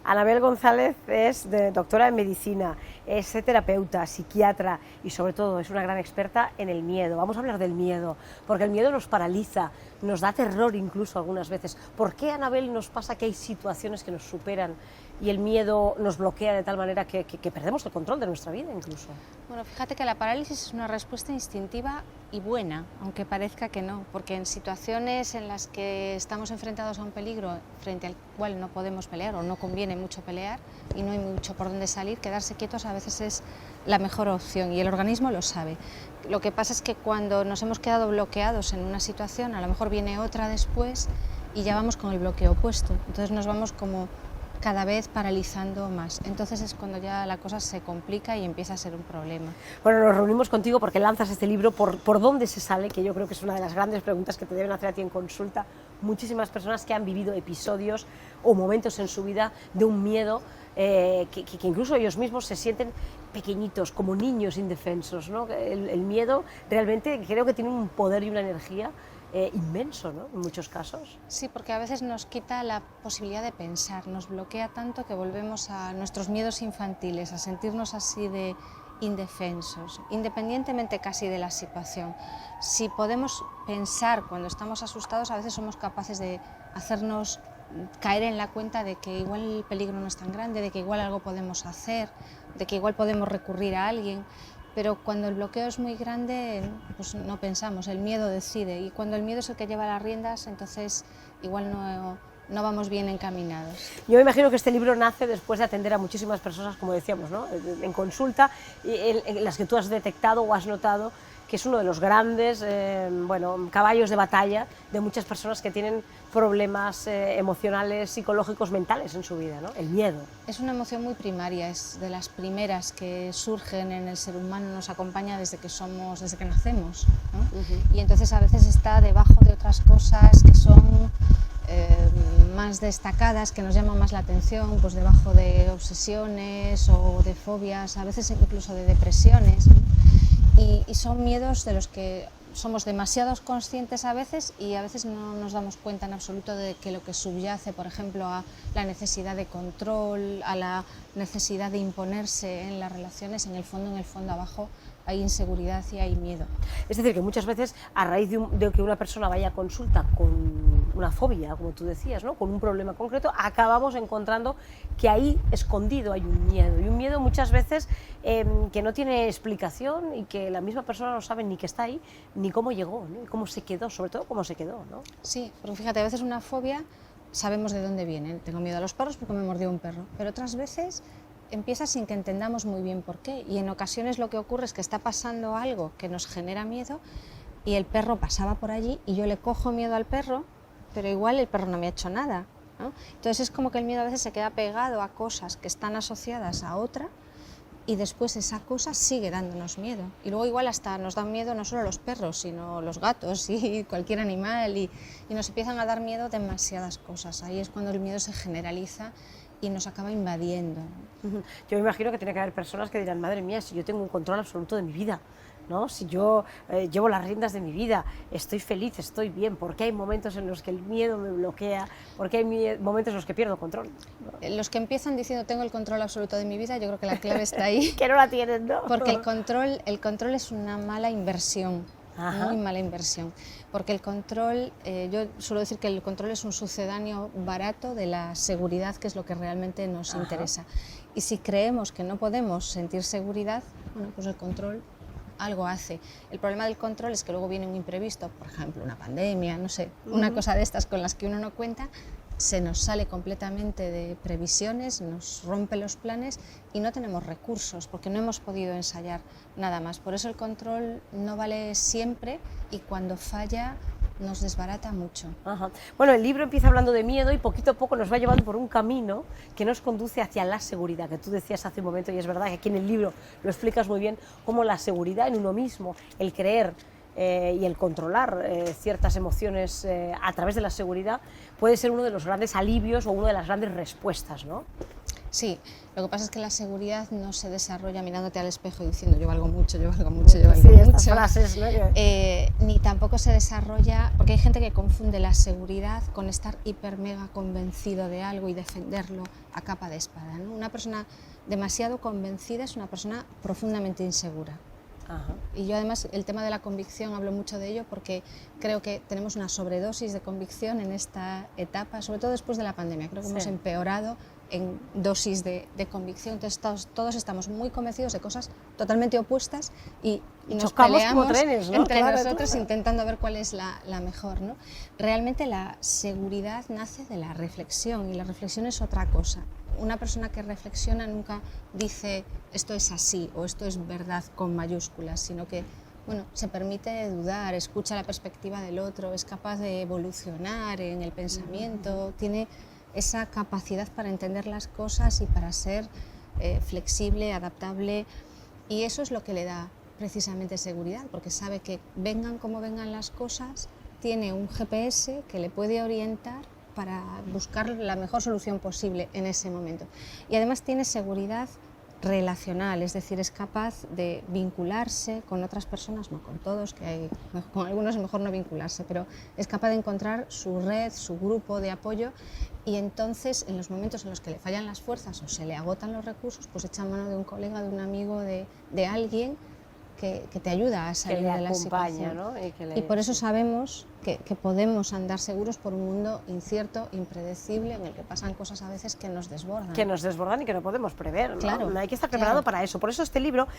Anabel González es doctora en medicina, es terapeuta, psiquiatra y sobre todo es una gran experta en el miedo. Vamos a hablar del miedo, porque el miedo nos paraliza, nos da terror incluso algunas veces. ¿Por qué, Anabel, nos pasa que hay situaciones que nos superan y el miedo nos bloquea de tal manera que perdemos el control de nuestra vida incluso? Bueno, fíjate que la parálisis es una respuesta instintiva y buena, aunque parezca que no, porque en situaciones en las que estamos enfrentados a un peligro frente al cual no podemos pelear o no conviene mucho pelear y no hay mucho por dónde salir, quedarse quietos a veces es la mejor opción y el organismo lo sabe. Lo que pasa es que cuando nos hemos quedado bloqueados en una situación, a lo mejor viene otra después y ya vamos con el bloqueo opuesto, entonces nos vamos como cada vez paralizando más. Entonces es cuando ya la cosa se complica y empieza a ser un problema. Bueno, nos reunimos contigo porque lanzas este libro. ¿Por dónde se sale? Que yo creo que es una de las grandes preguntas que te deben hacer a ti en consulta. Muchísimas personas que han vivido episodios o momentos en su vida de un miedo que incluso ellos mismos se sienten pequeñitos, como niños indefensos, ¿no? El miedo realmente creo que tiene un poder y una energía inmenso, ¿no? En muchos casos. Sí, porque a veces nos quita la posibilidad de pensar, nos bloquea tanto que volvemos a nuestros miedos infantiles, a sentirnos así de indefensos, independientemente casi de la situación. Si podemos pensar cuando estamos asustados, a veces somos capaces de hacernos caer en la cuenta de que igual el peligro no es tan grande, de que igual algo podemos hacer, de que igual podemos recurrir a alguien. Pero cuando el bloqueo es muy grande, pues no pensamos, el miedo decide, y cuando el miedo es el que lleva las riendas, entonces igual no vamos bien encaminados. Yo me imagino que este libro nace después de atender a muchísimas personas, como decíamos, ¿no? En consulta, en las que tú has detectado o has notado que es uno de los grandes caballos de batalla de muchas personas que tienen problemas emocionales, psicológicos, mentales en su vida, ¿no? El miedo. Es una emoción muy primaria, es de las primeras que surgen en el ser humano, nos acompaña desde que nacemos, ¿no? Y entonces a veces está debajo de otras cosas que son más destacadas, que nos llaman más la atención, pues debajo de obsesiones o de fobias, a veces incluso de depresiones, ¿no? Y son miedos de los que somos demasiado conscientes a veces y a veces no nos damos cuenta en absoluto de que lo que subyace, por ejemplo, a la necesidad de control, a la necesidad de imponerse en las relaciones, en el fondo abajo hay inseguridad y hay miedo. Es decir, que muchas veces a raíz de que una persona vaya a consulta con una fobia, como tú decías, ¿no? Con un problema concreto, acabamos encontrando que ahí escondido hay un miedo, y un miedo muchas veces que no tiene explicación y que la misma persona no sabe ni que está ahí, ni cómo llegó, ¿no? Y cómo se quedó, sobre todo cómo se quedó, ¿no? Sí, porque fíjate, a veces una fobia sabemos de dónde viene. Tengo miedo a los perros porque me mordió un perro, pero otras veces empieza sin que entendamos muy bien por qué, y en ocasiones lo que ocurre es que está pasando algo que nos genera miedo y el perro pasaba por allí y yo le cojo miedo al perro, pero igual el perro no me ha hecho nada, ¿no? Entonces es como que el miedo a veces se queda pegado a cosas que están asociadas a otra y después esa cosa sigue dándonos miedo. Y luego igual hasta nos dan miedo no solo los perros, sino los gatos y cualquier animal, y nos empiezan a dar miedo demasiadas cosas. Ahí es cuando el miedo se generaliza y nos acaba invadiendo. Yo me imagino que tiene que haber personas que dirán, madre mía, si yo tengo un control absoluto de mi vida, ¿no? Si yo llevo las riendas de mi vida, estoy feliz, estoy bien, ¿por qué hay momentos en los que el miedo me bloquea? ¿Por qué hay momentos en los que pierdo control? Los que empiezan diciendo tengo el control absoluto de mi vida, yo creo que la clave está ahí. Que no la tienen, ¿no? Porque el control es una mala inversión. Ajá. Muy mala inversión, porque el control, yo suelo decir que el control es un sucedáneo barato de la seguridad, que es lo que realmente nos Ajá. interesa. Y si creemos que no podemos sentir seguridad, bueno, pues el control algo hace. El problema del control es que luego viene un imprevisto, por ejemplo, una pandemia, no sé, una cosa de estas con las que uno no cuenta, se nos sale completamente de previsiones, nos rompe los planes y no tenemos recursos porque no hemos podido ensayar nada más. Por eso el control no vale siempre y cuando falla nos desbarata mucho. Ajá. Bueno, el libro empieza hablando de miedo y poquito a poco nos va llevando por un camino que nos conduce hacia la seguridad, que tú decías hace un momento, y es verdad que aquí en el libro lo explicas muy bien, cómo la seguridad en uno mismo, el creer y el controlar ciertas emociones a través de la seguridad puede ser uno de los grandes alivios o una de las grandes respuestas, ¿no? Sí, lo que pasa es que la seguridad no se desarrolla mirándote al espejo y diciendo yo valgo mucho, yo valgo mucho, yo valgo sí, mucho. Estas frases, ¿no? Ni tampoco se desarrolla, porque hay gente que confunde la seguridad con estar hiper mega convencido de algo y defenderlo a capa de espada, ¿no? Una persona demasiado convencida es una persona profundamente insegura. Ajá. Y yo además el tema de la convicción hablo mucho de ello porque creo que tenemos una sobredosis de convicción en esta etapa, sobre todo después de la pandemia. Creo que hemos empeorado en dosis de convicción. Entonces todos estamos muy convencidos de cosas totalmente opuestas y nos peleamos como trenes, ¿no? entre nosotros intentando ver cuál es la mejor, ¿no? Realmente la seguridad nace de la reflexión y la reflexión es otra cosa. Una persona que reflexiona nunca dice esto es así o esto es verdad con mayúsculas, sino que bueno, se permite dudar, escucha la perspectiva del otro, es capaz de evolucionar en el pensamiento, tiene esa capacidad para entender las cosas y para ser flexible, adaptable, y eso es lo que le da precisamente seguridad, porque sabe que vengan como vengan las cosas, tiene un GPS que le puede orientar para buscar la mejor solución posible en ese momento. Y además tiene seguridad relacional, es decir, es capaz de vincularse con otras personas, no con todos, con algunos es mejor no vincularse, pero es capaz de encontrar su red, su grupo de apoyo, y entonces en los momentos en los que le fallan las fuerzas o se le agotan los recursos, pues echa mano de un colega, de un amigo, de alguien que te ayuda a salir de la situación, ¿no? Y por eso sabemos que podemos andar seguros por un mundo incierto, impredecible, en el que pasan cosas a veces que nos desbordan. Que nos desbordan y que no podemos prever, ¿no? Claro, hay que estar preparado para eso. Por eso este libro,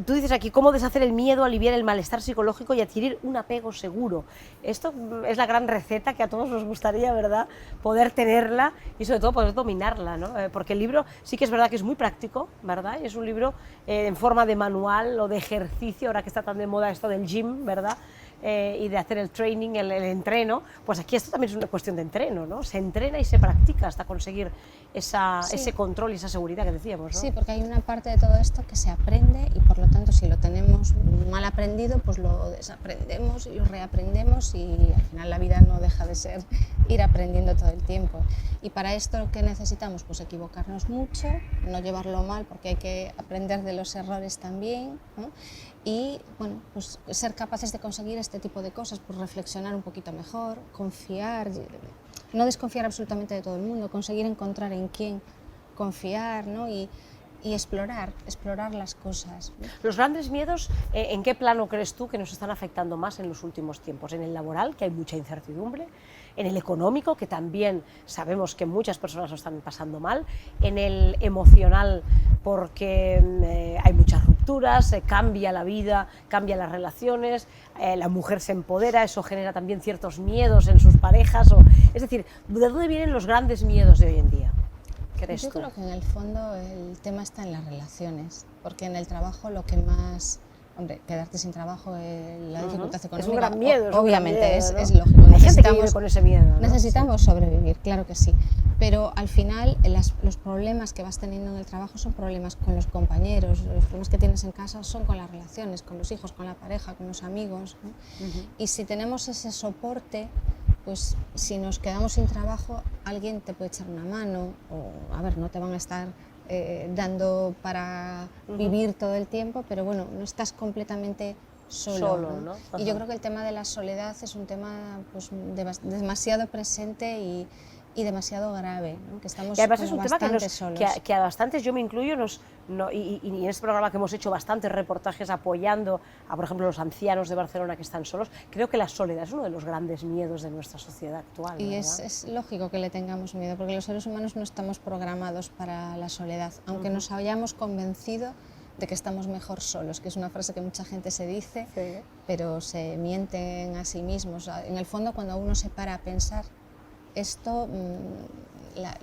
tú dices aquí, cómo deshacer el miedo, aliviar el malestar psicológico y adquirir un apego seguro. Esto es la gran receta que a todos nos gustaría, ¿verdad?, poder tenerla y sobre todo poder dominarla, ¿no? Porque el libro sí que es verdad que es muy práctico, ¿verdad? Es un libro en forma de manual o de ejercicio, ahora que está tan de moda esto del gym, ¿verdad?, y de hacer el training, el entreno, pues aquí esto también es una cuestión de entreno, ¿no? Se entrena y se practica hasta conseguir ese control y esa seguridad que decíamos, ¿no? Sí, porque hay una parte de todo esto que se aprende y por lo tanto si lo tenemos mal aprendido, pues lo desaprendemos y lo reaprendemos y al final la vida no deja de ser ir aprendiendo todo el tiempo. Y para esto, ¿qué necesitamos? Pues equivocarnos mucho, no llevarlo mal porque hay que aprender de los errores también, ¿no? Y bueno, pues ser capaces de conseguir este tipo de cosas, pues reflexionar un poquito mejor, confiar, no desconfiar absolutamente de todo el mundo, conseguir encontrar en quién confiar, ¿no? y explorar las cosas, ¿no? Los grandes miedos, ¿en qué plano crees tú que nos están afectando más en los últimos tiempos? ¿En el laboral, que hay mucha incertidumbre? ¿En el económico, que también sabemos que muchas personas lo están pasando mal? ¿En el emocional, porque hay muchas rupturas, cambia la vida, cambia las relaciones, la mujer se empodera, eso genera también ciertos miedos en sus parejas? Es decir, ¿de dónde vienen los grandes miedos de hoy en día? Yo creo que en el fondo el tema está en las relaciones, porque en el trabajo lo que más... Hombre, quedarte sin trabajo, la dificultad económica... Es un gran miedo. Obviamente, es lógico. Hay gente que vive con ese miedo, ¿no? Necesitamos sobrevivir, claro que sí. Pero al final los problemas que vas teniendo en el trabajo son problemas con los compañeros, los problemas que tienes en casa son con las relaciones, con los hijos, con la pareja, con los amigos, ¿no? Y si tenemos ese soporte, pues si nos quedamos sin trabajo, alguien te puede echar una mano, o a ver, no te van a estar dando para vivir todo el tiempo, pero bueno, no estás completamente solo, ¿no? Y yo creo que el tema de la soledad es un tema pues, demasiado presente y demasiado grave, ¿no? Que estamos y además es un tema solos. Que a bastantes, yo me incluyo, y en este programa que hemos hecho bastantes reportajes apoyando a, por ejemplo, los ancianos de Barcelona que están solos, creo que la soledad es uno de los grandes miedos de nuestra sociedad actual. Y es lógico que le tengamos miedo, porque los seres humanos no estamos programados para la soledad, aunque nos hayamos convencido de que estamos mejor solos, que es una frase que mucha gente se dice, sí, pero se mienten a sí mismos. En el fondo, cuando uno se para a pensar, esto,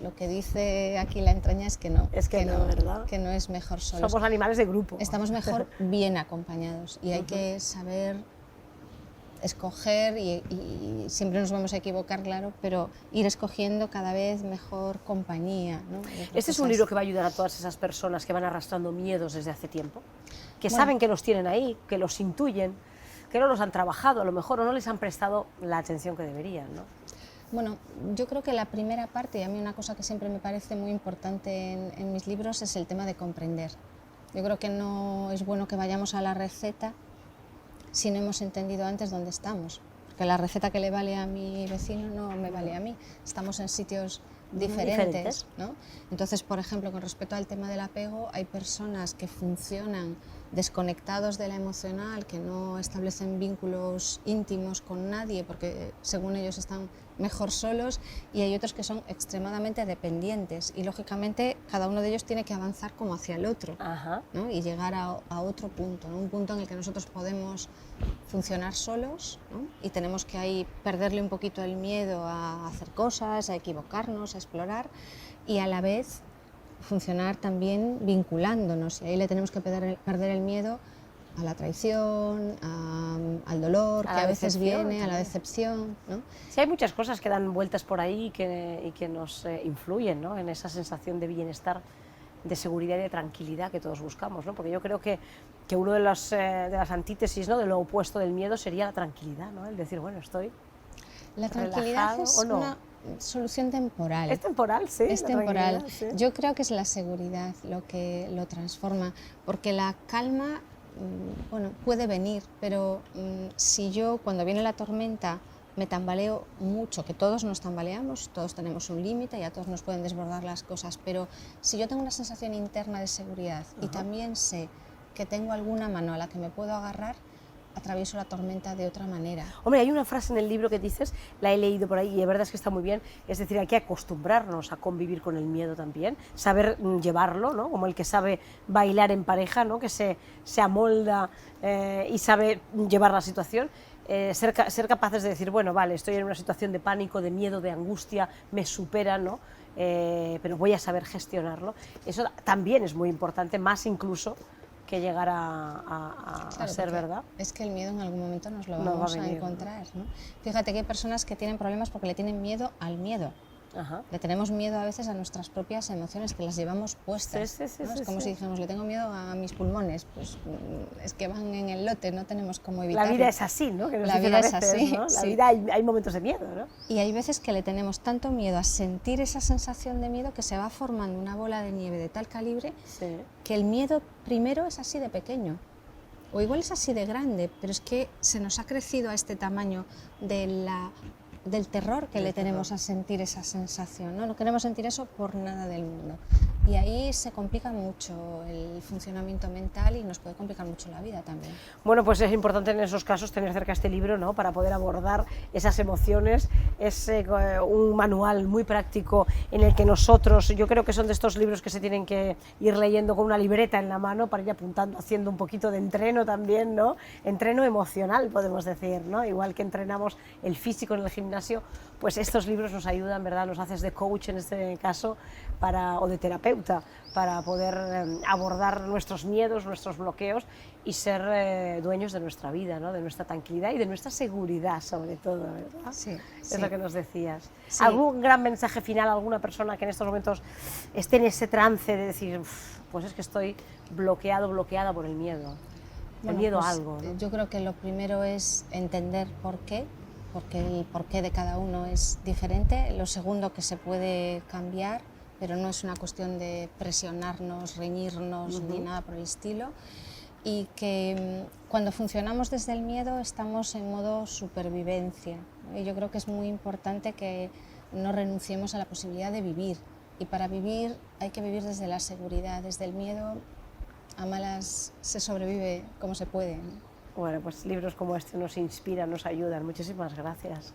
lo que dice aquí la entraña es que no, ¿verdad? Que no es mejor solos. Somos animales de grupo. Estamos mejor bien acompañados y hay que saber escoger y siempre nos vamos a equivocar, claro, pero ir escogiendo cada vez mejor compañía, ¿no? Este es un libro que va a ayudar a todas esas personas que van arrastrando miedos desde hace tiempo, que saben que los tienen ahí, que los intuyen, que no los han trabajado a lo mejor o no les han prestado la atención que deberían, ¿no? Bueno, yo creo que la primera parte, y a mí una cosa que siempre me parece muy importante en mis libros, es el tema de comprender. Yo creo que no es bueno que vayamos a la receta si no hemos entendido antes dónde estamos. Porque la receta que le vale a mi vecino no me vale a mí. Estamos en sitios diferentes, ¿no? Entonces, por ejemplo, con respecto al tema del apego, hay personas que funcionan desconectados de la emocional, que no establecen vínculos íntimos con nadie porque según ellos están mejor solos, y hay otros que son extremadamente dependientes y lógicamente cada uno de ellos tiene que avanzar como hacia el otro, ¿no? Y llegar a otro punto, ¿no? Un punto en el que nosotros podemos funcionar solos, ¿no? Y tenemos que ahí perderle un poquito el miedo a hacer cosas, a equivocarnos, a explorar, y a la vez funcionar también vinculándonos, y ahí le tenemos que perder el miedo a la traición, al dolor que a veces viene, también, a la decepción, ¿no? Sí, hay muchas cosas que dan vueltas por ahí y que nos influyen, ¿no? En esa sensación de bienestar, de seguridad y de tranquilidad que todos buscamos, ¿no? Porque yo creo que uno de las antítesis, ¿no? De lo opuesto del miedo sería la tranquilidad, ¿no? El decir, bueno, estoy la tranquilidad relajado, es ¿o no? una solución temporal. Es temporal, sí. Es temporal. Sí. Yo creo que es la seguridad lo que lo transforma, porque la calma, bueno, puede venir, pero si yo cuando viene la tormenta me tambaleo mucho, que todos nos tambaleamos, todos tenemos un límite y a todos nos pueden desbordar las cosas, pero si yo tengo una sensación interna de seguridad y también sé que tengo alguna mano a la que me puedo agarrar, atravieso la tormenta de otra manera. Hombre, hay una frase en el libro que dices, la he leído por ahí y de verdad es que está muy bien, es decir, hay que acostumbrarnos a convivir con el miedo también, saber llevarlo, ¿no? Como el que sabe bailar en pareja, ¿no? Que se amolda y sabe llevar la situación. Ser capaces de decir, bueno, vale, estoy en una situación de pánico, de miedo, de angustia, me supera, ¿no? Pero voy a saber gestionarlo. Eso también es muy importante, más incluso que llegar a ser verdad. Es que el miedo en algún momento nos lo vamos a encontrar, ¿no? Fíjate que hay personas que tienen problemas porque le tienen miedo al miedo. Le tenemos miedo a veces a nuestras propias emociones, que las llevamos puestas. Sí, ¿no? Es como si dijéramos, le tengo miedo a mis pulmones, pues es que van en el lote, no tenemos cómo evitarlo. La vida es así, ¿no? Que nos la vida es así, ¿no? sí. La vida hay momentos de miedo, ¿no? Y hay veces que le tenemos tanto miedo a sentir esa sensación de miedo que se va formando una bola de nieve de tal calibre que el miedo primero es así de pequeño. O igual es así de grande, pero es que se nos ha crecido a este tamaño del terror que le tenemos a sentir esa sensación, ¿no? No queremos sentir eso por nada del mundo. Y ahí se complica mucho el funcionamiento mental y nos puede complicar mucho la vida también. Bueno, pues es importante en esos casos tener cerca este libro, ¿no? Para poder abordar esas emociones. Es un manual muy práctico en el que nosotros, yo creo que son de estos libros que se tienen que ir leyendo con una libreta en la mano para ir apuntando, haciendo un poquito de entreno también, ¿no? Entreno emocional, podemos decir, ¿no? Igual que entrenamos el físico en el gimnasio, pues estos libros nos ayudan, ¿verdad? Nos haces de coach en este caso o de terapeuta para poder abordar nuestros miedos, nuestros bloqueos y ser dueños de nuestra vida, ¿no? De nuestra tranquilidad y de nuestra seguridad, sobre todo, ¿verdad? Sí, es lo que nos decías. Sí. ¿Algún gran mensaje final a alguna persona que en estos momentos esté en ese trance de decir, pues es que estoy bloqueada por el miedo? El miedo a algo, ¿no? Yo creo que lo primero es entender por qué, porque el porqué de cada uno es diferente. Lo segundo, que se puede cambiar, pero no es una cuestión de presionarnos, reñirnos ni nada por el estilo. Y que cuando funcionamos desde el miedo estamos en modo supervivencia, ¿no? Y yo creo que es muy importante que no renunciemos a la posibilidad de vivir. Y para vivir hay que vivir desde la seguridad, desde el miedo. A malas se sobrevive como se puede, ¿no? Bueno, pues libros como este nos inspiran, nos ayudan. Muchísimas gracias.